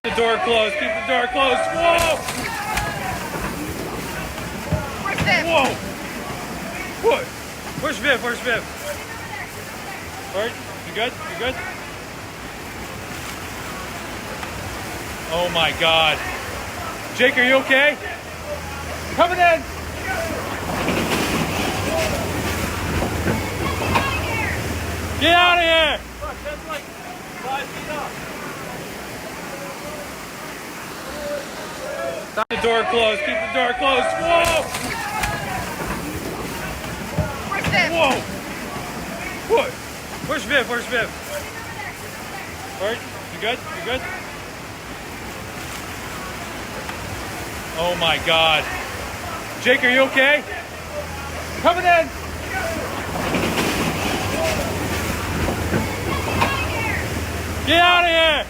The door closed. Keep the door closed. Whoa! Where's Viv? Whoa! What? Where's Viv? Where's Viv? Alright, you good? You good? Oh my God. Jake, are you okay? Coming in! Get out of here! Look, that's like 5 feet up. The door closed. Keep the door closed. Whoa! Where's Viv? Whoa! What? Where's Viv? Where's Viv? Alright, you good? You good? Oh my God. Jake, are you okay? Coming in! Get out of here!